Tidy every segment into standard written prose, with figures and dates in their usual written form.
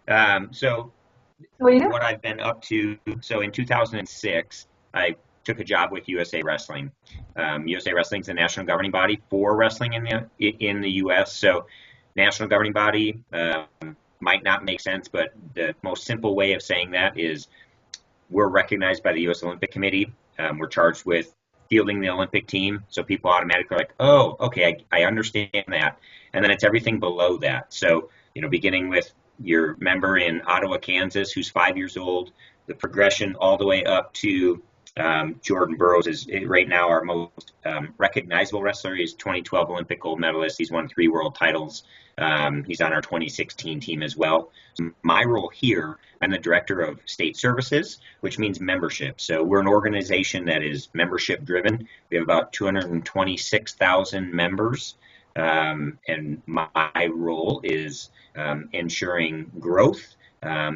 So What do you do? what I've been up to, so in 2006, I took a job with USA Wrestling. USA Wrestling is the national governing body for wrestling in the U.S. So national governing body might not make sense, but the most simple way of saying that is we're recognized by the U.S. Olympic Committee. We're charged with fielding the Olympic team, so people automatically are like, oh, okay, I understand that. And then it's everything below that. So, beginning with your member in Ottawa, Kansas, who's 5 years old, the progression all the way up to Jordan Burroughs is right now our most recognizable wrestler. He's 2012 Olympic gold medalist. He's won 3 world titles. He's on our 2016 team as well. So my role here, I'm the director of state services, which means membership. So we're an organization that is membership driven. We have about 226,000 members. And my role is ensuring growth,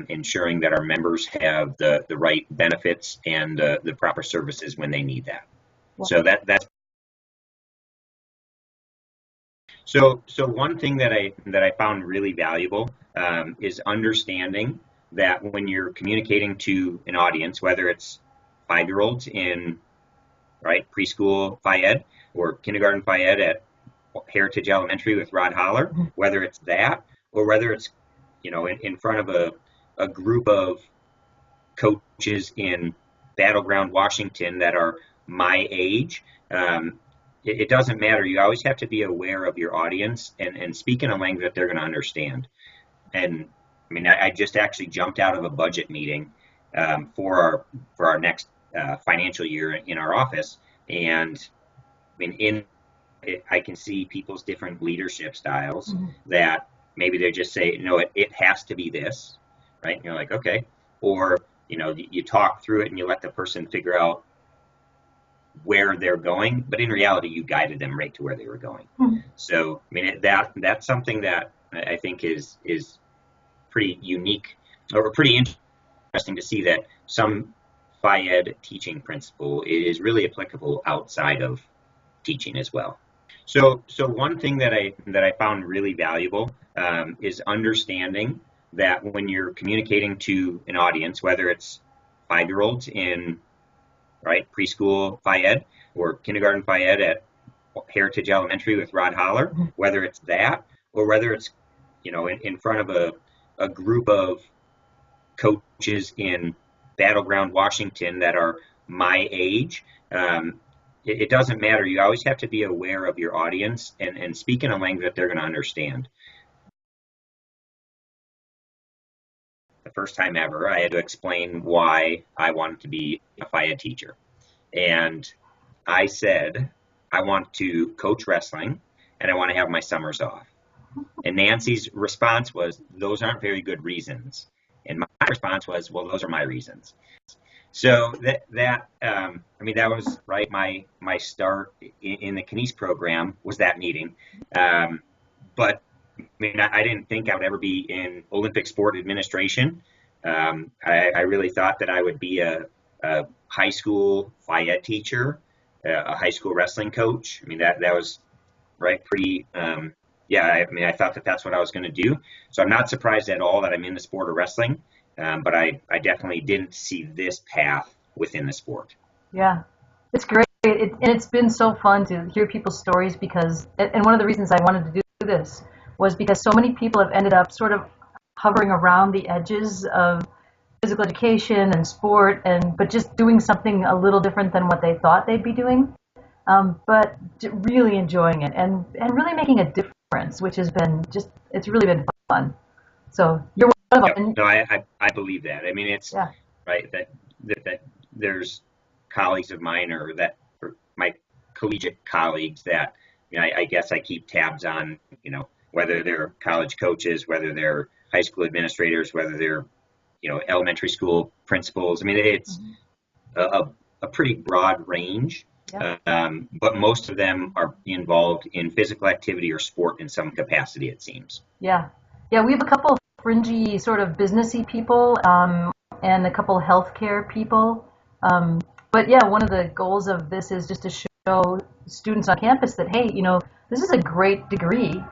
ensuring that our members have the right benefits and the proper services when they need that. So that's so one thing that I found really valuable is understanding that when you're communicating to an audience, whether it's 5-year-olds in preschool phy ed or kindergarten phy ed at Heritage Elementary with Rod Holler, whether it's that or whether it's in front of a group of coaches in Battleground, Washington that are my age. It doesn't matter. You always have to be aware of your audience and speak in a language that they're going to understand. And I mean, I just actually jumped out of a budget meeting for our next financial year in our office, and I mean, I can see people's different leadership styles that maybe they just say, no, it has to be this, right? And you're like, okay. Or, you talk through it and you let the person figure out where they're going, but in reality, you guided them right to where they were going. So, I mean, that's something that I think is pretty unique or pretty interesting to see that some phy ed teaching principle is really applicable outside of teaching as well. So one thing that I found really valuable is understanding that when you're communicating to an audience, whether it's 5-year-olds in preschool phy ed or kindergarten phy ed at Heritage Elementary with Rod Holler, whether it's that or whether it's in front of a group of coaches in Battleground, Washington that are my age. It doesn't matter. You always have to be aware of your audience and speak in a language that they're going to understand. The first time ever, I had to explain why I wanted to be a phy ed teacher. And I said, I want to coach wrestling and I want to have my summers off. And Nancy's response was, those aren't very good reasons. And my response was, well, those are my reasons. So that was my start in the Kines program was that meeting. But I mean, I didn't think I would ever be in Olympic sport administration. I really thought that I would be a high school phy ed teacher, a high school wrestling coach. I mean, that was pretty. I thought that that's what I was going to do. So I'm not surprised at all that I'm in the sport of wrestling. But I definitely didn't see this path within the sport. Yeah, it's great. And it's been so fun to hear people's stories and one of the reasons I wanted to do this was because so many people have ended up sort of hovering around the edges of physical education and sport, but just doing something a little different than what they thought they'd be doing, but really enjoying it and really making a difference, which has been it's really been fun. So you're one of them. No, I believe that. I mean, it's right that there's colleagues of mine or my collegiate colleagues that I guess I keep tabs on, whether they're college coaches, whether they're high school administrators, whether they're, elementary school principals. I mean, it's a pretty broad range, but most of them are involved in physical activity or sport in some capacity, it seems. Yeah. Yeah, we have a couple of fringy sort of businessy people and a couple healthcare people. But yeah, one of the goals of this is just to show students on campus that, hey, this is a great degree.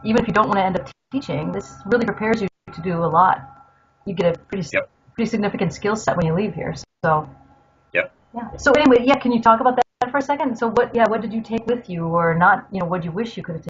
Even if you don't want to end up teaching, this really prepares you to to do a lot. You get a pretty Yep. pretty significant skill set when you leave here. So Yep. yeah. So anyway, yeah, can you talk about that for a second? So what did you take with you, or not? What do you wish you could have